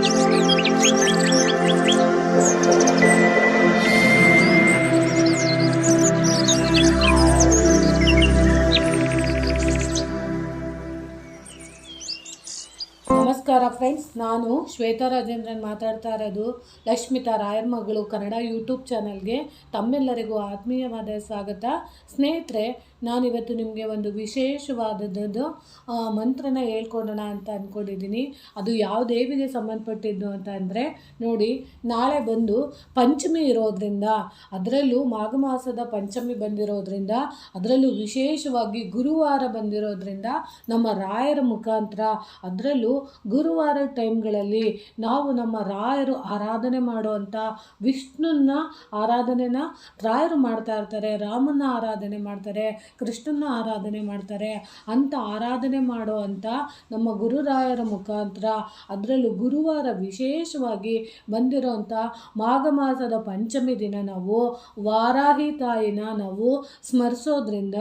ನಮಸ್ಕಾರ ಫ್ರೆಂಡ್ಸ್, ನಾನು ಶ್ವೇತಾ ರಾಜೇಂದ್ರನ್ ಮಾತಾಡ್ತಾ ಇರೋದು ಲಕ್ಷ್ಮಿತಾ ರಾಯರ್ ಮಗಳು ಕನ್ನಡ ಯೂಟ್ಯೂಬ್ ಚಾನಲ್ಗೆ ತಮ್ಮೆಲ್ಲರಿಗೂ ಆತ್ಮೀಯವಾದ ಸ್ವಾಗತ. ಸ್ನೇಹಿತರೆ, ನಾನಿವತ್ತು ನಿಮಗೆ ಒಂದು ವಿಶೇಷವಾದದ್ದು ಮಂತ್ರನ ಹೇಳ್ಕೊಡೋಣ ಅಂತ ಅಂದ್ಕೊಂಡಿದ್ದೀನಿ. ಅದು ಯಾವ ದೇವಿಗೆ ಸಂಬಂಧಪಟ್ಟಿದ್ದು ಅಂತ ಅಂದರೆ, ನೋಡಿ, ನಾಳೆ ಬಂದು ಪಂಚಮಿ ಇರೋದ್ರಿಂದ, ಅದರಲ್ಲೂ ಮಾಘ ಮಾಸದ ಪಂಚಮಿ ಬಂದಿರೋದ್ರಿಂದ, ಅದರಲ್ಲೂ ವಿಶೇಷವಾಗಿ ಗುರುವಾರ ಬಂದಿರೋದ್ರಿಂದ ನಮ್ಮ ರಾಯರ ಮುಖಾಂತರ, ಅದರಲ್ಲೂ ಗುರುವಾರ ಟೈಮ್ಗಳಲ್ಲಿ ನಾವು ನಮ್ಮ ರಾಯರು ಆರಾಧನೆ ಮಾಡುವಂಥ ವಿಷ್ಣುನ ಆರಾಧನೆನ ರಾಯರು ಮಾಡ್ತಾ ಇರ್ತಾರೆ, ರಾಮನ ಆರಾಧನೆ ಮಾಡ್ತಾರೆ, ಕೃಷ್ಣನ ಆರಾಧನೆ ಮಾಡ್ತಾರೆ. ಅಂಥ ಆರಾಧನೆ ಮಾಡುವಂಥ ನಮ್ಮ ಗುರುರಾಯರ ಮುಖಾಂತರ, ಅದರಲ್ಲೂ ಗುರುವಾರ ವಿಶೇಷವಾಗಿ ಬಂದಿರೋಂಥ ಮಾಘ ಮಾಸದ ಪಂಚಮಿ ದಿನ ನಾವು ವಾರಾಹಿ ತಾಯಿನ ನಾವು ಸ್ಮರಿಸೋದ್ರಿಂದ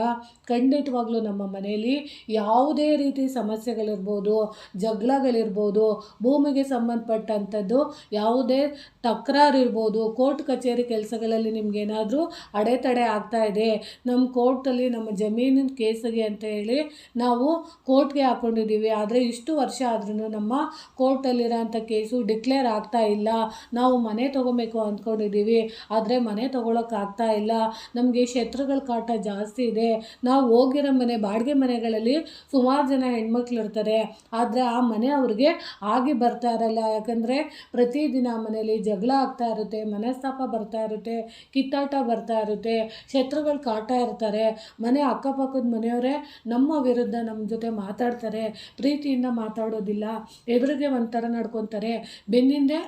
ಖಂಡಿತವಾಗ್ಲೂ ನಮ್ಮ ಮನೆಯಲ್ಲಿ ಯಾವುದೇ ರೀತಿ ಸಮಸ್ಯೆಗಳಿರ್ಬೋದು, ಜಗಳಗಳಿರ್ಬೋದು, ಭೂಮಿಗೆ ಸಂಬಂಧಪಟ್ಟಂಥದ್ದು ಯಾವುದೇ ತಕರಾರಿರ್ಬೋದು, ಕೋರ್ಟ್ ಕಚೇರಿ ಕೆಲಸಗಳಲ್ಲಿ ನಿಮಗೇನಾದರೂ ಅಡೆತಡೆ ಆಗ್ತಾ ಇದೆ, ನಮ್ಮ ಕೋರ್ಟಲ್ಲಿ ನಮ್ಮ ಜಮೀನಿನ ಕೇಸಿಗೆ ಅಂತ ಹೇಳಿ ನಾವು ಕೋರ್ಟ್ಗೆ ಹಾಕ್ಕೊಂಡಿದ್ದೀವಿ, ಆದರೆ ಇಷ್ಟು ವರ್ಷ ಆದ್ರೂ ನಮ್ಮ ಕೋರ್ಟಲ್ಲಿರೋಂಥ ಕೇಸು ಡಿಕ್ಲೇರ್ ಆಗ್ತಾ ಇಲ್ಲ, ನಾವು ಮನೆ ತೊಗೊಬೇಕು ಅಂದ್ಕೊಂಡಿದ್ದೀವಿ, ಆದರೆ ಮನೆ ತೊಗೊಳಕ್ಕಾಗ್ತಾ ಇಲ್ಲ, ನಮಗೆ ಶತ್ರುಗಳ ಕಾಟ ಜಾಸ್ತಿ ಇದೆ, ನಾವು ಹೋಗಿರೋ ಮನೆ ಬಾಡಿಗೆ ಮನೆಗಳಲ್ಲಿ ಸುಮಾರು ಜನ ಹೆಣ್ಮಕ್ಳು ಇರ್ತಾರೆ, ಆದರೆ ಆ ಮನೆ ಅವ್ರಿಗೆ ಆಗಿ ಬರ್ತಾ ಇರಲ್ಲ. ಯಾಕಂದರೆ ಪ್ರತಿದಿನ ಮನೆಯಲ್ಲಿ ಜಗಳ ಆಗ್ತಾ ಇರುತ್ತೆ, ಮನಸ್ತಾಪ ಬರ್ತಾ ಇರುತ್ತೆ, ಕಿತ್ತಾಟ ಬರ್ತಾ ಇರುತ್ತೆ, ಶತ್ರುಗಳು ಕಾಟ ಇರ್ತಾರೆ, ಮನೆ ಅಕ್ಕಪಕ್ಕದ ಮನೆಯವರೇ ನಮ್ಮ ವಿರುದ್ಧ ನಮ್ಮ ಜೊತೆ ಮಾತಾಡ್ತಾರೆ, ಪ್ರೀತಿಯಿಂದ ಮಾತಾಡೋದಿಲ್ಲ, ಎದುರಿಗೆ ಒಂಥರ ನಡ್ಕೊತಾರೆ, ಬೆನ್ನಿಂದೆ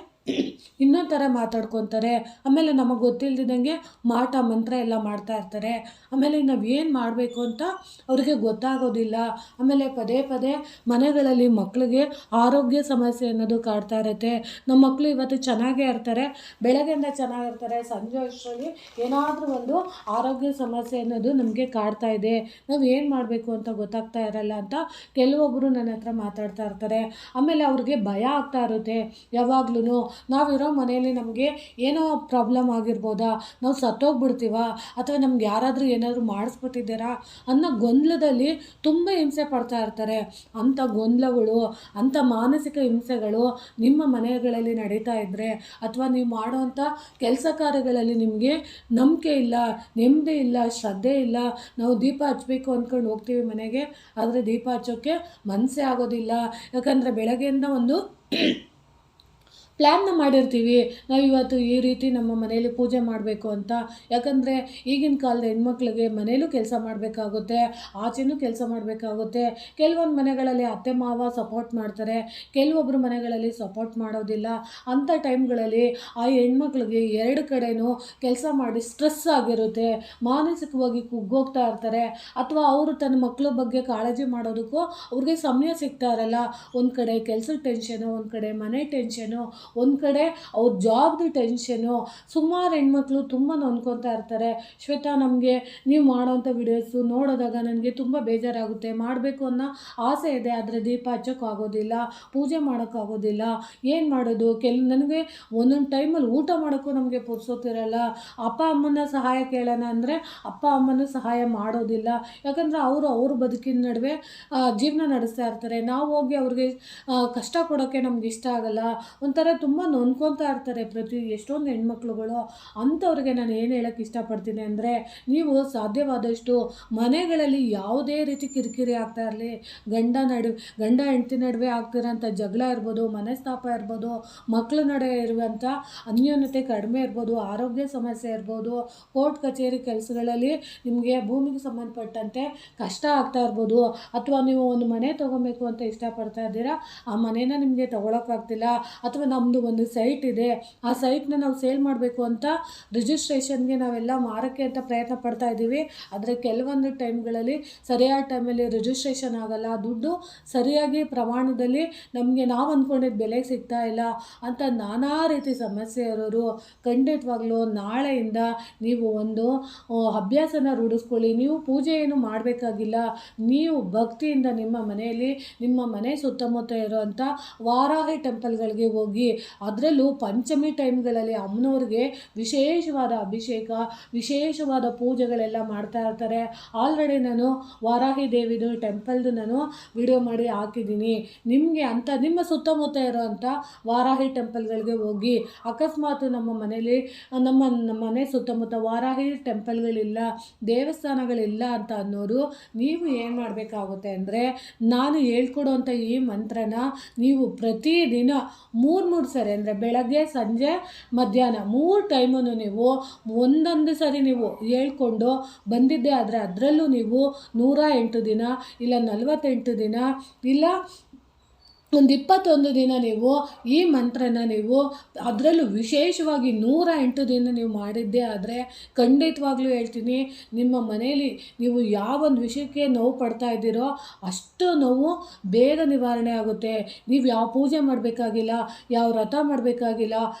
ಇನ್ನೊಂದು ಥರ ಮಾತಾಡ್ಕೊತಾರೆ, ಆಮೇಲೆ ನಮಗೆ ಗೊತ್ತಿಲ್ಲದಿದ್ದಂಗೆ ಮಾಟ ಮಂತ್ರ ಎಲ್ಲ ಮಾಡ್ತಾ ಇರ್ತಾರೆ, ಆಮೇಲೆ ನಾವು ಏನು ಮಾಡಬೇಕು ಅಂತ ಅವ್ರಿಗೆ ಗೊತ್ತಾಗೋದಿಲ್ಲ, ಆಮೇಲೆ ಪದೇ ಪದೇ ಮನೆಗಳಲ್ಲಿ ಮಕ್ಕಳಿಗೆ ಆರೋಗ್ಯ ಸಮಸ್ಯೆ ಅನ್ನೋದು ಕಾಡ್ತಾ ಇರುತ್ತೆ. ನಮ್ಮ ಮಕ್ಕಳು ಇವತ್ತು ಚೆನ್ನಾಗೇ ಇರ್ತಾರೆ, ಬೆಳಗ್ಗೆಯಿಂದ ಚೆನ್ನಾಗಿರ್ತಾರೆ, ಸಂಜೆ ಅಷ್ಟರಲ್ಲಿ ಏನಾದರೂ ಒಂದು ಆರೋಗ್ಯ ಸಮಸ್ಯೆ ಅನ್ನೋದು ನಮಗೆ ಕಾಡ್ತಾ ಇದೆ, ನಾವು ಏನು ಮಾಡಬೇಕು ಅಂತ ಗೊತ್ತಾಗ್ತಾ ಇರಲ್ಲ ಅಂತ ಕೆಲವೊಬ್ಬರು ನನ್ನ ಹತ್ರ ಮಾತಾಡ್ತಾ ಇರ್ತಾರೆ. ಆಮೇಲೆ ಅವ್ರಿಗೆ ಭಯ ಆಗ್ತಾ ಇರುತ್ತೆ, ಯಾವಾಗ್ಲೂ ನಾವಿರೋ ಮನೆಯಲ್ಲಿ ನಮಗೆ ಏನೋ ಪ್ರಾಬ್ಲಮ್ ಆಗಿರ್ಬೋದಾ, ನಾವು ಸತ್ತೋಗ್ಬಿಡ್ತೀವಾ, ಅಥವಾ ನಮ್ಗೆ ಯಾರಾದರೂ ಏನಾದರೂ ಮಾಡಿಸ್ಬಿಟ್ಟಿದ್ದಾರಾ ಅನ್ನೋ ಗೊಂದಲದಲ್ಲಿ ತುಂಬ ಹಿಂಸೆ ಪಡ್ತಾ ಇರ್ತಾರೆ. ಅಂಥ ಗೊಂದಲಗಳು, ಅಂಥ ಮಾನಸಿಕ ಹಿಂಸೆಗಳು ನಿಮ್ಮ ಮನೆಗಳಲ್ಲಿ ನಡೀತಾ ಇದ್ದರೆ, ಅಥವಾ ನೀವು ಮಾಡೋವಂಥ ಕೆಲಸ ಕಾರ್ಯಗಳಲ್ಲಿ ನಿಮಗೆ ನಂಬಿಕೆ ಇಲ್ಲ, ನೆಮ್ಮದಿ ಇಲ್ಲ, ಶ್ರದ್ಧೆ ಇಲ್ಲ, ನಾವು ದೀಪ ಹಚ್ಚಬೇಕು ಅಂದ್ಕೊಂಡು ಹೋಗ್ತೀವಿ ಮನೆಗೆ, ಆದರೆ ದೀಪ ಹಚ್ಚೋಕ್ಕೆ ಮನಸ್ಸೇ ಆಗೋದಿಲ್ಲ. ಯಾಕಂದರೆ ಬೆಳಗ್ಗೆಯಿಂದ ಒಂದು ಪ್ಲ್ಯಾನ್ನ ಮಾಡಿರ್ತೀವಿ, ನಾವು ಇವತ್ತು ಈ ರೀತಿ ನಮ್ಮ ಮನೆಯಲ್ಲಿ ಪೂಜೆ ಮಾಡಬೇಕು ಅಂತ. ಯಾಕಂದರೆ ಈಗಿನ ಕಾಲದ ಹೆಣ್ಮಕ್ಳಿಗೆ ಮನೇಲೂ ಕೆಲಸ ಮಾಡಬೇಕಾಗುತ್ತೆ, ಆಚೆನೂ ಕೆಲಸ ಮಾಡಬೇಕಾಗುತ್ತೆ. ಕೆಲವೊಂದು ಮನೆಗಳಲ್ಲಿ ಅತ್ತೆ ಮಾವ ಸಪೋರ್ಟ್ ಮಾಡ್ತಾರೆ, ಕೆಲವೊಬ್ಬರು ಮನೆಗಳಲ್ಲಿ ಸಪೋರ್ಟ್ ಮಾಡೋದಿಲ್ಲ. ಅಂಥ ಟೈಮ್ಗಳಲ್ಲಿ ಆ ಹೆಣ್ಮಕ್ಳಿಗೆ ಎರಡು ಕಡೆನೂ ಕೆಲಸ ಮಾಡಿ ಸ್ಟ್ರೆಸ್ ಆಗಿರುತ್ತೆ, ಮಾನಸಿಕವಾಗಿ ಕುಗ್ಗೋಗ್ತಾ ಇರ್ತಾರೆ, ಅಥವಾ ಅವರು ತನ್ನ ಮಕ್ಕಳ ಬಗ್ಗೆ ಕಾಳಜಿ ಮಾಡೋದಕ್ಕೂ ಅವ್ರಿಗೆ ಸಮಯ ಸಿಗ್ತಾ ಇರಲ್ಲ. ಒಂದು ಕಡೆ ಕೆಲಸದ ಟೆನ್ಷನು, ಒಂದು ಕಡೆ ಮನೆ ಟೆನ್ಷನು, ಒಂದು ಕಡೆ ಅವ್ರ ಜಾಬ್ದು ಟೆನ್ಷನು. ಸುಮಾರು ಹೆಣ್ಮಕ್ಳು ತುಂಬ ನೊಂದ್ಕೊತಾ ಇರ್ತಾರೆ, ಶ್ವೇತಾ, ನಮಗೆ ನೀವು ಮಾಡೋವಂಥ ವಿಡಿಯೋಸು ನೋಡೋದಾಗ ನನಗೆ ತುಂಬ ಬೇಜಾರಾಗುತ್ತೆ, ಮಾಡಬೇಕು ಅನ್ನೋ ಆಸೆ ಇದೆ, ಆದರೆ ದೀಪ ಹಚ್ಚೋಕ್ಕಾಗೋದಿಲ್ಲ, ಪೂಜೆ ಮಾಡೋಕ್ಕಾಗೋದಿಲ್ಲ, ಏನು ಮಾಡೋದು? ನನಗೆ ಒಂದೊಂದು ಟೈಮಲ್ಲಿ ಊಟ ಮಾಡೋಕ್ಕೂ ನಮಗೆ ಪುರ್ಸೊತ್ತಿರಲ್ಲ. ಅಪ್ಪ ಅಮ್ಮನ ಸಹಾಯ ಕೇಳೋಣ ಅಂದರೆ ಅಪ್ಪ ಅಮ್ಮನೂ ಸಹಾಯ ಮಾಡೋದಿಲ್ಲ, ಯಾಕಂದರೆ ಅವ್ರ ಬದುಕಿನ ನಡುವೆ ಜೀವನ ನಡೆಸ್ತಾ ಇರ್ತಾರೆ. ನಾವು ಹೋಗಿ ಅವ್ರಿಗೆ ಕಷ್ಟ ಕೊಡೋಕ್ಕೆ ನಮ್ಗೆ ಇಷ್ಟ ಆಗಲ್ಲ, ಒಂಥರ ತುಂಬ ನೊಂದ್ಕೊತಾ ಇರ್ತಾರೆ ಎಷ್ಟೊಂದು ಹೆಣ್ಮಕ್ಳುಗಳು. ಅಂಥವ್ರಿಗೆ ನಾನು ಏನು ಹೇಳೋಕ್ಕೆ ಇಷ್ಟಪಡ್ತೀನಿ ಅಂದರೆ, ನೀವು ಸಾಧ್ಯವಾದಷ್ಟು ಮನೆಗಳಲ್ಲಿ ಯಾವುದೇ ರೀತಿ ಕಿರಿಕಿರಿ ಆಗ್ತಾ ಇರಲಿ, ಗಂಡ ಹೆಂಡತಿ ನಡುವೆ ಆಗ್ತಿರೋಂಥ ಜಗಳ ಇರ್ಬೋದು, ಮನಸ್ತಾಪ ಇರ್ಬೋದು, ಮಕ್ಕಳ ನಡುವೆ ಇರುವಂಥ ಅನ್ಯೋನ್ಯತೆ ಕಡಿಮೆ ಇರ್ಬೋದು, ಆರೋಗ್ಯ ಸಮಸ್ಯೆ ಇರ್ಬೋದು, ಕೋರ್ಟ್ ಕಚೇರಿ ಕೆಲಸಗಳಲ್ಲಿ ನಿಮಗೆ ಭೂಮಿಗೆ ಸಂಬಂಧಪಟ್ಟಂತೆ ಕಷ್ಟ ಆಗ್ತಾ ಇರ್ಬೋದು, ಅಥವಾ ನೀವು ಒಂದು ಮನೆ ತೊಗೊಬೇಕು ಅಂತ ಇಷ್ಟಪಡ್ತಾ ಇದ್ದೀರಾ, ಆ ಮನೇನ ನಿಮಗೆ ತೊಗೊಳಕ್ಕಾಗ್ತಿಲ್ಲ, ಅಥವಾ ನಾವು ನಮ್ಮದು ಒಂದು ಸೈಟ್ ಇದೆ, ಆ ಸೈಟ್ನ ನಾವು ಸೇಲ್ ಮಾಡಬೇಕು ಅಂತ ರಿಜಿಸ್ಟ್ರೇಷನ್ಗೆ ನಾವೆಲ್ಲ ಮಾರೋಕ್ಕೆ ಅಂತ ಪ್ರಯತ್ನ ಪಡ್ತಾ ಇದ್ದೀವಿ. ಆದರೆ ಕೆಲವೊಂದು ಟೈಮ್ಗಳಲ್ಲಿ ಸರಿಯಾದ ಟೈಮಲ್ಲಿ ರಿಜಿಸ್ಟ್ರೇಷನ್ ಆಗಲ್ಲ, ದುಡ್ಡು ಸರಿಯಾಗಿ ಪ್ರಮಾಣದಲ್ಲಿ ನಮಗೆ ನಾವು ಅಂದ್ಕೊಂಡಿದ್ದ ಬೆಲೆಗೆ ಸಿಗ್ತಾ ಇಲ್ಲ ಅಂತ ನಾನಾ ರೀತಿ ಸಮಸ್ಯೆ ಇರೋರು ಖಂಡಿತವಾಗ್ಲೂ ನಾಳೆಯಿಂದ ನೀವು ಒಂದು ಅಭ್ಯಾಸನ ರೂಢಿಸ್ಕೊಳ್ಳಿ. ನೀವು ಪೂಜೆ ಏನು ಮಾಡಬೇಕಾಗಿಲ್ಲ, ನೀವು ಭಕ್ತಿಯಿಂದ ನಿಮ್ಮ ಮನೆಯಲ್ಲಿ ನಿಮ್ಮ ಮನೆ ಸುತ್ತಮುತ್ತ ಇರೋವಂಥ ವಾರಾಹಿ ಟೆಂಪಲ್ಗಳಿಗೆ ಹೋಗಿ, ಅದರಲ್ಲೂ ಪಂಚಮಿ ಟೈಮ್ಗಳಲ್ಲಿ ಅಮ್ಮನವ್ರಿಗೆ ವಿಶೇಷವಾದ ಅಭಿಷೇಕ, ವಿಶೇಷವಾದ ಪೂಜೆಗಳೆಲ್ಲ ಮಾಡ್ತಾ ಇರ್ತಾರೆ. ಆಲ್ರೆಡಿ ನಾನು ವಾರಾಹಿ ದೇವಿದು ಟೆಂಪಲ್ದು ನಾನು ವಿಡಿಯೋ ಮಾಡಿ ಹಾಕಿದ್ದೀನಿ. ನಿಮಗೆ ಅಂತ ನಿಮ್ಮ ಸುತ್ತಮುತ್ತ ಇರೋವಂಥ ವಾರಾಹಿ ಟೆಂಪಲ್ಗಳಿಗೆ ಹೋಗಿ, ಅಕಸ್ಮಾತ್ ನಮ್ಮ ಮನೇಲಿ ನಮ್ಮ ಮನೆ ಸುತ್ತಮುತ್ತ ವಾರಾಹಿ ಟೆಂಪಲ್ಗಳಿಲ್ಲ, ದೇವಸ್ಥಾನಗಳಿಲ್ಲ ಅಂತ ಅನ್ನೋರು ನೀವು ಏನು ಮಾಡಬೇಕಾಗುತ್ತೆ ಅಂದರೆ, ನಾನು ಹೇಳ್ಕೊಡೋವಂಥ ಈ ಮಂತ್ರನ ನೀವು ಪ್ರತಿದಿನ 3 ಸರಿ ಅಂದರೆ ಬೆಳಗ್ಗೆ ಸಂಜೆ ಮಧ್ಯಾಹ್ನ 3 ಟೈಮನ್ನು ನೀವು ಒಂದೊಂದು ಸರಿ ನೀವು ಹೇಳ್ಕೊಂಡು ಬಂದಿದ್ದೆ ಆದರೆ ಅದರಲ್ಲೂ ನೀವು 108 ದಿನ ಇಲ್ಲ 48 ದಿನ ಇಲ್ಲ ಒಂದು 21 ದಿನ ನೀವು ಈ ಮಂತ್ರನ ನೀವು ಅದರಲ್ಲೂ ವಿಶೇಷವಾಗಿ 108 ದಿನ ನೀವು ಮಾಡಿದ್ದೇ ಆದರೆ ಖಂಡಿತವಾಗ್ಲೂ ಹೇಳ್ತೀನಿ, ನಿಮ್ಮ ಮನೆಯಲ್ಲಿ ನೀವು ಯಾವೊಂದು ವಿಷಯಕ್ಕೆ ನೋವು ಪಡ್ತಾ ಇದ್ದೀರೋ ಅಷ್ಟು ನೋವು ಬೇಗ ನಿವಾರಣೆ ಆಗುತ್ತೆ. ನೀವು ಯಾವ ಪೂಜೆ ಮಾಡಬೇಕಾಗಿಲ್ಲ, ಯಾವ ವ್ರತ ಮಾಡಬೇಕಾಗಿಲ್ಲ,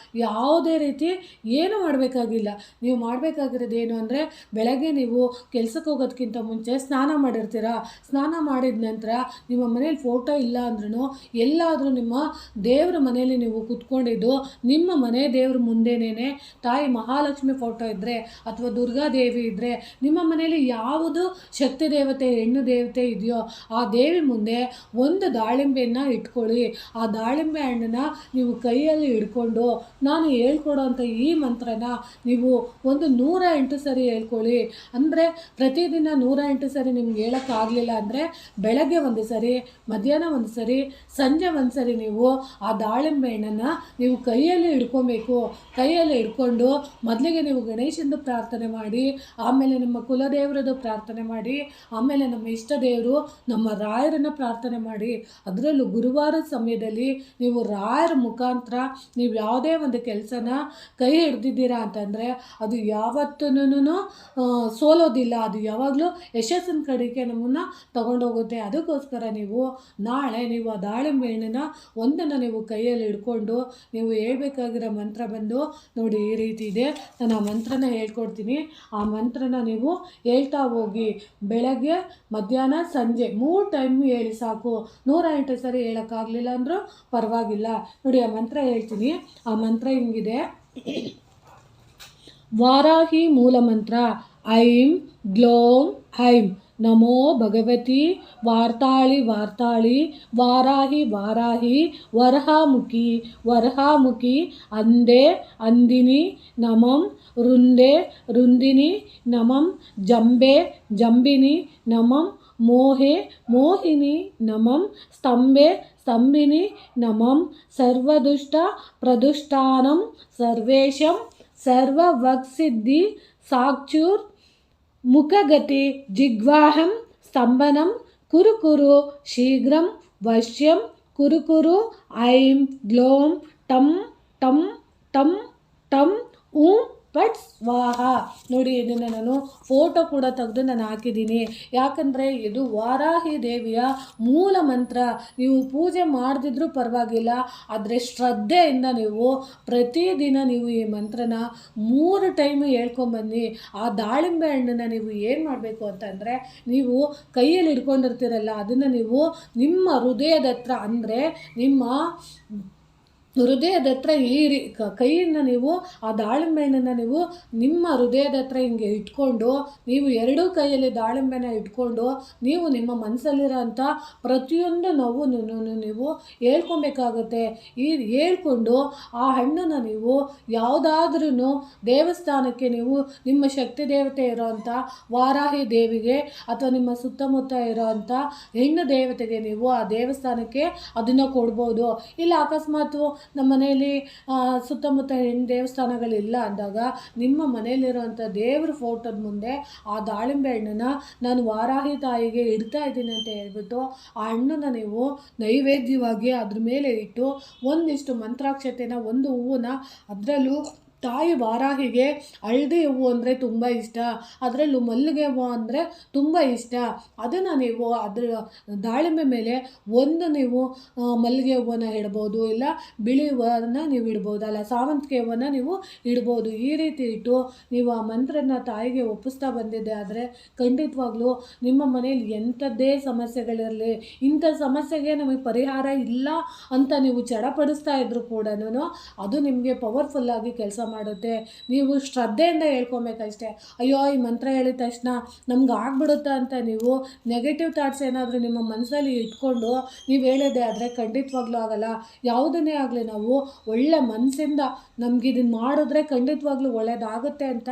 ಯಾವುದೇ ರೀತಿ ಏನೂ ಮಾಡಬೇಕಾಗಿಲ್ಲ. ನೀವು ಮಾಡಬೇಕಾಗಿರೋದು ಏನು ಅಂದರೆ, ಬೆಳಗ್ಗೆ ನೀವು ಕೆಲಸಕ್ಕೆ ಹೋಗೋದಕ್ಕಿಂತ ಮುಂಚೆ ಸ್ನಾನ ಮಾಡಿರ್ತೀರ, ಸ್ನಾನ ಮಾಡಿದ ನಂತರ ನಿಮ್ಮ ಮನೇಲಿ ಫೋಟೋ ಇಲ್ಲ ಅಂದ್ರೂ ಎಲ್ಲಾದರೂ ನಿಮ್ಮ ದೇವರ ಮನೆಯಲ್ಲಿ ನೀವು ಕೂತ್ಕೊಂಡಿದ್ದು ನಿಮ್ಮ ಮನೆ ದೇವ್ರ ಮುಂದೆನೇ ತಾಯಿ ಮಹಾಲಕ್ಷ್ಮಿ ಫೋಟೋ ಇದ್ದರೆ ಅಥವಾ ದುರ್ಗಾದೇವಿ ಇದ್ದರೆ, ನಿಮ್ಮ ಮನೆಯಲ್ಲಿ ಯಾವುದು ಶಕ್ತಿ ದೇವತೆ ಹೆಣ್ಣು ದೇವತೆ ಇದೆಯೋ ಆ ದೇವಿ ಮುಂದೆ ಒಂದು ದಾಳಿಂಬೆಯನ್ನು ಇಟ್ಕೊಳ್ಳಿ. ಆ ದಾಳಿಂಬೆ ಹಣ್ಣನ್ನು ನೀವು ಕೈಯಲ್ಲಿ ಹಿಡ್ಕೊಂಡು ನಾನು ಹೇಳ್ಕೊಡೋಂಥ ಈ ಮಂತ್ರನ ನೀವು ಒಂದು 108 ಸರಿ ಹೇಳ್ಕೊಳ್ಳಿ. ಅಂದರೆ ಪ್ರತಿದಿನ 108 ಸರಿ ನಿಮ್ಗೆ ಹೇಳೋಕ್ಕಾಗಲಿಲ್ಲ ಅಂದರೆ ಬೆಳಗ್ಗೆ ಒಂದು ಸರಿ, ಮಧ್ಯಾಹ್ನ ಒಂದು ಸರಿ, ಸಂಜೆ ಒಂದು ಸರಿ ನೀವು ಆ ದಾಳಿಂಬೆ ಹಣ್ಣನ್ನು ನೀವು ಕೈಯಲ್ಲಿ ಹಿಡ್ಕೊಬೇಕು. ಕೈಯಲ್ಲಿ ಹಿಡ್ಕೊಂಡು ಮೊದಲಿಗೆ ನೀವು ಗಣೇಶಂದು ಪ್ರಾರ್ಥನೆ ಮಾಡಿ, ಆಮೇಲೆ ನಿಮ್ಮ ಕುಲದೇವರದ್ದು ಪ್ರಾರ್ಥನೆ ಮಾಡಿ, ಆಮೇಲೆ ನಮ್ಮ ಇಷ್ಟ ದೇವರು ನಮ್ಮ ರಾಯರನ್ನು ಪ್ರಾರ್ಥನೆ ಮಾಡಿ. ಅದರಲ್ಲೂ ಗುರುವಾರದ ಸಮಯದಲ್ಲಿ ನೀವು ರಾಯರ ಮುಖಾಂತರ ನೀವು ಯಾವುದೇ ಒಂದು ಕೆಲಸನ ಕೈ ಹಿಡ್ದಿದ್ದೀರಾ ಅಂತಂದರೆ ಅದು ಯಾವತ್ತೂ ಸೋಲೋದಿಲ್ಲ, ಅದು ಯಾವಾಗಲೂ ಯಶಸ್ಸಿನ ಕಡೆಗೆ ನಮ್ಮನ್ನು ತಗೊಂಡೋಗುತ್ತೆ. ಅದಕ್ಕೋಸ್ಕರ ನೀವು ನಾಳೆ ನೀವು ಆ ದಾಳಿಂಬೆ ಹಣ್ಣನ್ನು ಒಂದನ್ನು ನೀವು ಕೈಯಲ್ಲಿ ಹಿಡ್ಕೊಂಡು ನೀವು ಹೇಳ್ಬೇಕಾಗಿರೋ ಮಂತ್ರ ಬಂದು ನೋಡಿ ಈ ರೀತಿ ಇದೆ. ನಾನು ಆ ಮಂತ್ರನ ಹೇಳ್ಕೊಡ್ತೀನಿ. ಆ ಮಂತ್ರನ ನೀವು ಹೇಳ್ತಾ ಹೋಗಿ. ಬೆಳಗ್ಗೆ ಮಧ್ಯಾಹ್ನ ಸಂಜೆ 3 ಟೈಮ್ ಹೇಳಿ ಸಾಕು. 108 ಸರಿ ಹೇಳೋಕ್ಕಾಗಲಿಲ್ಲ ಅಂದರೂ ಪರವಾಗಿಲ್ಲ. ನೋಡಿ ಆ ಮಂತ್ರ ಹೇಳ್ತೀನಿ. ಆ ಮಂತ್ರ ಹಿಂಗಿದೆ. ವಾರಾಹಿ ಮೂಲ ಮಂತ್ರ ಐಂ ಗ್ಲೋಂ ಐಂ ನಮೋ ಭಗವತಿ ವಾರ್ತಾಳಿ ವಾರ್ತಾಳಿ ವಾರಾಹಿ ವಾರಾಹಿ ವರಹಾಮುಖಿ ವರಹಾಮುಖಿ ಅಂದೆ ಅಂದಿನಿ ನಮಂ ರುಂದೆ ರುಂದಿನಿ ನಮಂ ಜಂಬೆ ಜಂಬಿನಿ ನಮಂ ಮೋಹೆ ಮೋಹಿನಿ ನಮಂ ಸ್ತಂಭೆ ಸ್ತಂಭಿನಿ ನಮಂ ಸರ್ವದುಷ್ಟ ಪ್ರದುಷ್ಟಾನಂ ಸರ್ವೇಶಂ ಸರ್ವವಕ್ಸಿದ್ಧಿ ಸಾಕ್ಷುರ್ ಮುಖಗತಿ ಜಿಗ್ವಾಹಂ ಸ್ತಂಭನಂ ಕುರು ಕುರು ಶೀಘ್ರಂ ವಶ್ಯಂ ಕುರು ಕುರು ಐಂ ಗ್ಲೋಂ ಟಂ ಟಂ ಟಂ ಟಂ ಊಂ ಪಟ್ ಸ್ವಾಹ. ನೋಡಿ ಇದನ್ನು ನಾನು ಫೋಟೋ ಕೂಡ ತೆಗೆದು ನಾನು ಹಾಕಿದ್ದೀನಿ. ಯಾಕಂದರೆ ಇದು ವಾರಾಹಿ ದೇವಿಯ ಮೂಲ ಮಂತ್ರ. ನೀವು ಪೂಜೆ ಮಾಡದಿದ್ರೂ ಪರವಾಗಿಲ್ಲ, ಆದರೆ ಶ್ರದ್ಧೆಯಿಂದ ನೀವು ಪ್ರತಿದಿನ ನೀವು ಈ ಮಂತ್ರನ 3 ಟೈಮು ಹೇಳ್ಕೊಂಬನ್ನಿ. ಆ ದಾಳಿಂಬೆ ಹಣ್ಣನ್ನು ನೀವು ಏನು ಮಾಡಬೇಕು ಅಂತಂದರೆ, ನೀವು ಕೈಯಲ್ಲಿ ಹಿಡ್ಕೊಂಡಿರ್ತೀರಲ್ಲ ಅದನ್ನು ನೀವು ನಿಮ್ಮ ಹೃದಯದ ಹತ್ರ, ಅಂದರೆ ನಿಮ್ಮ ಹೃದಯದ ಹತ್ರ ಕೈಯನ್ನು ನೀವು ಆ ದಾಳಿಂಬೆ ಹಣ್ಣನ್ನು ನೀವು ನಿಮ್ಮ ಹೃದಯದ ಹತ್ರ ಹಿಂಗೆ ಇಟ್ಕೊಂಡು, ನೀವು 2 ಕೈಯಲ್ಲಿ ದಾಳಿಂಬೆನ ಇಟ್ಕೊಂಡು ನೀವು ನಿಮ್ಮ ಮನಸ್ಸಲ್ಲಿರೋಂಥ ಪ್ರತಿಯೊಂದು ನೋವನ್ನು ನೀವು ಹೇಳ್ಕೊಬೇಕಾಗುತ್ತೆ. ಹೇಳ್ಕೊಂಡು ಆ ಹಣ್ಣನ್ನು ನೀವು ಯಾವುದಾದ್ರೂ ದೇವಸ್ಥಾನಕ್ಕೆ, ನೀವು ನಿಮ್ಮ ಶಕ್ತಿ ದೇವತೆ ಇರೋವಂಥ ವಾರಾಹಿ ದೇವಿಗೆ ಅಥವಾ ನಿಮ್ಮ ಸುತ್ತಮುತ್ತ ಇರೋವಂಥ ಹೆಣ್ಣು ದೇವತೆಗೆ ನೀವು ಆ ದೇವಸ್ಥಾನಕ್ಕೆ ಅದನ್ನು ಕೊಡ್ಬೋದು. ಇಲ್ಲ ಅಕಸ್ಮಾತ್ ನಮ್ಮ ಮನೆಯಲ್ಲಿ ಸುತ್ತಮುತ್ತ ಹೆಣ್ಣು ದೇವಸ್ಥಾನಗಳಿಲ್ಲ ಅಂದಾಗ ನಿಮ್ಮ ಮನೆಯಲ್ಲಿರುವಂಥ ದೇವ್ರ ಫೋಟೋದ ಮುಂದೆ ಆ ದಾಳಿಂಬೆ ಹಣ್ಣನ್ನು ನಾನು ವಾರಾಹಿ ತಾಯಿಗೆ ಇಡ್ತಾ ಇದ್ದೀನಿ ಅಂತ ಹೇಳ್ಬಿಟ್ಟು ಆ ಹಣ್ಣನ್ನು ನೀವು ನೈವೇದ್ಯವಾಗಿ ಅದ್ರ ಮೇಲೆ ಇಟ್ಟು ಒಂದಿಷ್ಟು ಮಂತ್ರಾಕ್ಷತೆನ ಒಂದು ಹೂವನ್ನ ಅದರಲ್ಲೂ ತಾಯಿ ವಾರಾಹಿಗೆ ಹಳದಿ ಹೂವು ಅಂದರೆ ತುಂಬ ಇಷ್ಟ, ಅದರಲ್ಲೂ ಮಲ್ಲಿಗೆ ಹೂವು ಅಂದರೆ ತುಂಬ ಇಷ್ಟ. ಅದನ್ನು ನೀವು ಅದರ ದಾಳಿಂಬೆ ಮೇಲೆ ಒಂದು ನೀವು ಮಲ್ಲಿಗೆ ಹೂವನ್ನು ಇಡ್ಬೋದು, ಇಲ್ಲ ಬಿಳಿ ಹೂವನ್ನು ನೀವು ಇಡ್ಬೋದು, ಅಲ್ಲ ಸಾವಂತಿಗೆ ಹೂವನ್ನು ನೀವು ಇಡ್ಬೋದು. ಈ ರೀತಿ ಇಟ್ಟು ನೀವು ಆ ಮಂತ್ರನ ತಾಯಿಗೆ ಒಪ್ಪಿಸ್ತಾ ಬಂದಿದ್ದೆ ಆದರೆ ಖಂಡಿತವಾಗ್ಲೂ ನಿಮ್ಮ ಮನೇಲಿ ಎಂಥದ್ದೇ ಸಮಸ್ಯೆಗಳಿರಲಿ, ಇಂಥ ಸಮಸ್ಯೆಗೆ ನಮಗೆ ಪರಿಹಾರ ಇಲ್ಲ ಅಂತ ನೀವು ಚಡಪಡಿಸ್ತಾ ಇದ್ರು ಕೂಡ ಅದು ನಿಮಗೆ ಪವರ್ಫುಲ್ಲಾಗಿ ಕೆಲಸ ಮಾಡುತ್ತೆ. ನೀವು ಶ್ರದ್ಧೆಯಿಂದ ಹೇಳ್ಕೊಬೇಕಷ್ಟೇ. ಅಯ್ಯೋ ಈ ಮಂತ್ರ ಹೇಳಿದ ತಕ್ಷಣ ನಮ್ಗೆ ಆಗ್ಬಿಡುತ್ತಾ ಅಂತ ನೀವು ನೆಗೆಟಿವ್ ಥಾಟ್ಸ್ ಏನಾದರೂ ನಿಮ್ಮ ಮನಸ್ಸಲ್ಲಿ ಇಟ್ಕೊಂಡು ನೀವು ಹೇಳಿದೆ ಆದರೆ ಖಂಡಿತವಾಗ್ಲೂ ಆಗಲ್ಲ. ಯಾವುದನ್ನೇ ಆಗಲಿ ನಾವು ಒಳ್ಳೆ ಮನಸ್ಸಿಂದ ನಮ್ಗೆ ಇದನ್ನು ಮಾಡಿದ್ರೆ ಖಂಡಿತವಾಗ್ಲೂ ಒಳ್ಳೆಯದಾಗುತ್ತೆ ಅಂತ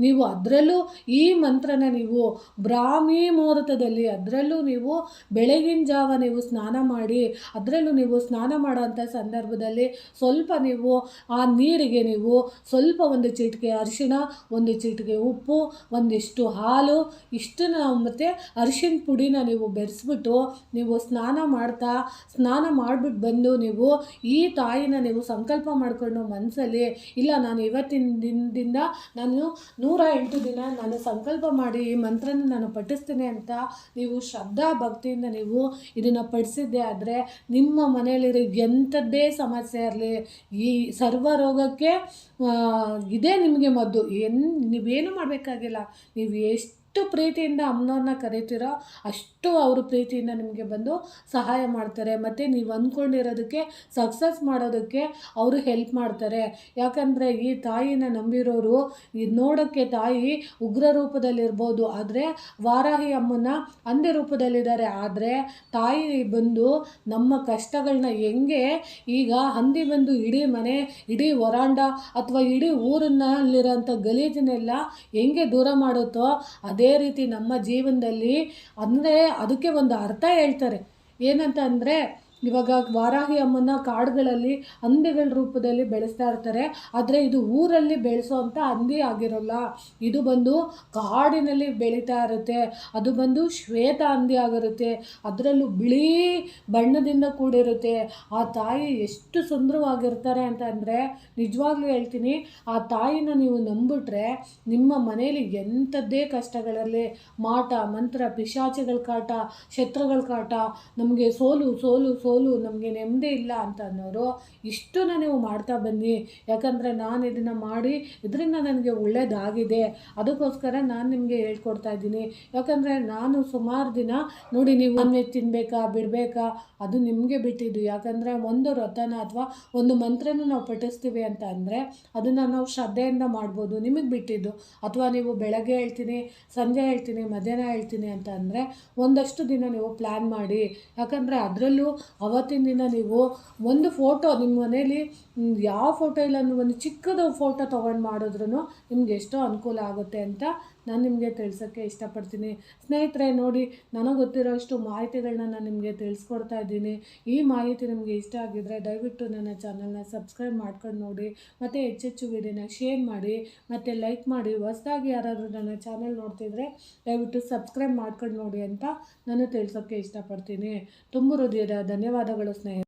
ನೀವು ಅದರಲ್ಲೂ ಈ ಮಂತ್ರನ ನೀವು ಬ್ರಾಹ್ಮಿ ಮುಹೂರ್ತದಲ್ಲಿ ಅದರಲ್ಲೂ ನೀವು ಬೆಳಗಿನ ಜಾವ ನೀವು ಸ್ನಾನ ಮಾಡಿ, ಅದರಲ್ಲೂ ನೀವು ಸ್ನಾನ ಮಾಡೋಂಥ ಸಂದರ್ಭದಲ್ಲಿ ಸ್ವಲ್ಪ ನೀವು ಆ ನೀರಿಗೆ ನೀವು ಸ್ವಲ್ಪ ಒಂದು ಚಿಟಿಕೆ ಅರಿಶಿಣ, ಒಂದು ಚಿಟಿಕೆ ಉಪ್ಪು, ಒಂದಿಷ್ಟು ಹಾಲು, ಇಷ್ಟನ್ನು ಮತ್ತು ಅರಿಶಿಣ ಪುಡಿನ ನೀವು ಬೆರೆಸ್ಬಿಟ್ಟು ನೀವು ಸ್ನಾನ ಮಾಡಿಬಿಟ್ಟು ಬಂದು ನೀವು ಈ ತಾಯಿನ ನೀವು ಸಂಕಲ್ಪ ಮಾಡಿಕೊಂಡು ಮನಸ್ಸಲ್ಲಿ ಇಲ್ಲ ನಾನು ಇವತ್ತಿನ ದಿನದಿಂದ ನಾನು 108 ದಿನ ನಾನು ಸಂಕಲ್ಪ ಮಾಡಿ ಈ ಮಂತ್ರನ ನಾನು ಪಠಿಸ್ತೀನಿ ಅಂತ ನೀವು ಶ್ರದ್ಧಾ ಭಕ್ತಿಯಿಂದ ನೀವು ಇದನ್ನು ಪಠಿಸಿದ್ದೆ ಆದರೆ ನಿಮ್ಮ ಮನೆಯಲ್ಲಿರೋ ಎಂಥದ್ದೇ ಸಮಸ್ಯೆ ಇರಲಿ, ಈ ಸರ್ವ ರೋಗಕ್ಕೆ ಇದೇ ನಿಮಗೆ ಮದ್ದು. ನೀವೇನು ಮಾಡಬೇಕಾಗಿಲ್ಲ. ನೀವು ಎಷ್ಟು ಪ್ರೀತಿಯಿಂದ ಅಮ್ಮನವ್ರನ್ನ ಕರಿತೀರೋ ಅಷ್ಟು ಅವರು ಪ್ರೀತಿಯಿಂದ ನಿಮಗೆ ಬಂದು ಸಹಾಯ ಮಾಡ್ತಾರೆ. ಮತ್ತು ನೀವು ಅಂದ್ಕೊಂಡಿರೋದಕ್ಕೆ ಸಕ್ಸಸ್ ಮಾಡೋದಕ್ಕೆ ಅವರು ಹೆಲ್ಪ್ ಮಾಡ್ತಾರೆ. ಯಾಕಂದರೆ ಈ ತಾಯಿನ ನಂಬಿರೋರು ಇದು ನೋಡೋಕ್ಕೆ ತಾಯಿ ಉಗ್ರ ರೂಪದಲ್ಲಿರ್ಬೋದು, ಆದರೆ ವಾರಾಹಿ ಅಮ್ಮನ ಹಂದಿ ರೂಪದಲ್ಲಿದ್ದಾರೆ. ಆದರೆ ತಾಯಿ ಬಂದು ನಮ್ಮ ಕಷ್ಟಗಳನ್ನ ಹೆಂಗೆ ಈಗ ಹಂದಿ ಬಂದು ಇಡೀ ಮನೆ, ಇಡೀ ವರಾಂಡ ಅಥವಾ ಇಡೀ ಊರನ್ನಲ್ಲಿರೋಂಥ ಗಲೀಜನ್ನೆಲ್ಲ ಹೆಂಗೆ ದೂರ ಮಾಡುತ್ತೋ ಅದೇ ರೀತಿ ನಮ್ಮ ಜೀವನದಲ್ಲಿ ಅಂದರೆ ಅದಕ್ಕೆ ಒಂದು ಅರ್ಥ ಹೇಳ್ತಾರೆ. ಏನಂತ ಅಂದರೆ ಇವಾಗ ವಾರಾಹಿ ಅಮ್ಮನ ಕಾಡುಗಳಲ್ಲಿ ಹಂದಿಗಳ ರೂಪದಲ್ಲಿ ಬೆಳೆಸ್ತಾ ಇರ್ತಾರೆ, ಆದರೆ ಇದು ಊರಲ್ಲಿ ಬೆಳೆಸೋವಂಥ ಹಂದಿ ಆಗಿರೋಲ್ಲ. ಇದು ಬಂದು ಕಾಡಿನಲ್ಲಿ ಬೆಳೀತಾ ಇರುತ್ತೆ. ಅದು ಬಂದು ಶ್ವೇತ ಹಂದಿ ಆಗಿರುತ್ತೆ, ಅದರಲ್ಲೂ ಬಿಳಿ ಬಣ್ಣದಿಂದ ಕೂಡಿರುತ್ತೆ. ಆ ತಾಯಿ ಎಷ್ಟು ಸುಂದರವಾಗಿರ್ತಾರೆ ಅಂತ ಅಂದರೆ ನಿಜವಾಗ್ಲೂ ಹೇಳ್ತೀನಿ, ಆ ತಾಯಿನ ನೀವು ನಂಬಿಟ್ರೆ ನಿಮ್ಮ ಮನೇಲಿ ಎಂಥದ್ದೇ ಕಷ್ಟಗಳಲ್ಲಿ ಮಾಟ ಮಂತ್ರ ಪಿಶಾಚಿಗಳ ಕಾಟ, ಶತ್ರುಗಳ ಕಾಟ, ನಮಗೆ ಸೋಲು ಸೋಲು ಸೋಲು ನಮಗೆ ನೆಮ್ಮದಿ ಇಲ್ಲ ಅಂತ ಅನ್ನೋರು ಇಷ್ಟನ್ನು ನೀವು ಮಾಡ್ತಾ ಬನ್ನಿ. ಯಾಕಂದರೆ ನಾನು ಇದನ್ನು ಮಾಡಿ ಇದರಿಂದ ನನಗೆ ಒಳ್ಳೆಯದಾಗಿದೆ. ಅದಕ್ಕೋಸ್ಕರ ನಾನು ನಿಮಗೆ ಹೇಳ್ಕೊಡ್ತಾ ಇದ್ದೀನಿ. ಯಾಕಂದರೆ ನಾನು ಸುಮಾರು ದಿನ ನೋಡಿ, ನೀವು ನಾನ್ ವೆಜ್ ತಿನ್ನಬೇಕಾ ಬಿಡಬೇಕಾ ಅದು ನಿಮಗೆ ಬಿಟ್ಟಿದ್ದು. ಯಾಕಂದರೆ ಒಂದು ವ್ರತನ ಅಥವಾ ಒಂದು ಮಂತ್ರನ ನಾವು ಪಠಿಸ್ತೀವಿ ಅಂತ ಅಂದರೆ ಅದನ್ನು ನಾವು ಶ್ರದ್ಧೆಯಿಂದ ಮಾಡ್ಬೋದು, ನಿಮಗೆ ಬಿಟ್ಟಿದ್ದು. ಅಥವಾ ನೀವು ಬೆಳಗ್ಗೆ ಹೇಳ್ತೀನಿ, ಸಂಜೆ ಹೇಳ್ತೀನಿ, ಮಧ್ಯಾಹ್ನ ಹೇಳ್ತೀನಿ ಅಂತ ಅಂದರೆ ಒಂದಷ್ಟು ದಿನ ನೀವು ಪ್ಲ್ಯಾನ್ ಮಾಡಿ. ಯಾಕಂದರೆ ಅದರಲ್ಲೂ ಅವತ್ತಿನ ದಿನ ನೀವು ಒಂದು ಫೋಟೋ ನಿಮ್ಮ ಮನೇಲಿ ಯಾವ ಫೋಟೋ ಇಲ್ಲ ಅಂದ್ರೆ ಒಂದು ಚಿಕ್ಕದು ಫೋಟೋ ತೊಗೊಂಡು ಮಾಡಿದ್ರೂ ನಿಮ್ಗೆ ಎಷ್ಟೋ ಅನುಕೂಲ ಆಗುತ್ತೆ ಅಂತ ನಾನು ನಿಮಗೆ ತಿಳಿಸೋಕ್ಕೆ ಇಷ್ಟಪಡ್ತೀನಿ. ಸ್ನೇಹಿತರೆ ನೋಡಿ, ನನಗೆ ಗೊತ್ತಿರೋಷ್ಟು ಮಾಹಿತಿಗಳನ್ನ ನಾನು ನಿಮಗೆ ತಿಳಿಸ್ಕೊಡ್ತಾ ಇದ್ದೀನಿ. ಈ ಮಾಹಿತಿ ನಿಮಗೆ ಇಷ್ಟ ಆಗಿದ್ದರೆ ದಯವಿಟ್ಟು ನನ್ನ ಚಾನಲ್ನ ಸಬ್ಸ್ಕ್ರೈಬ್ ಮಾಡ್ಕೊಂಡು ನೋಡಿ, ಮತ್ತು ಹೆಚ್ಚೆಚ್ಚು ವಿಡಿಯೋನ ಶೇರ್ ಮಾಡಿ ಮತ್ತು ಲೈಕ್ ಮಾಡಿ. ಹೊಸದಾಗಿ ಯಾರಾದರೂ ನನ್ನ ಚಾನಲ್ ನೋಡ್ತಿದ್ರೆ ದಯವಿಟ್ಟು ಸಬ್ಸ್ಕ್ರೈಬ್ ಮಾಡ್ಕೊಂಡು ನೋಡಿ ಅಂತ ನಾನು ತಿಳಿಸೋಕ್ಕೆ ಇಷ್ಟಪಡ್ತೀನಿ. ತುಂಬ ಹೃದಯದ ಧನ್ಯವಾದಗಳು ಸ್ನೇಹಿತರೆ.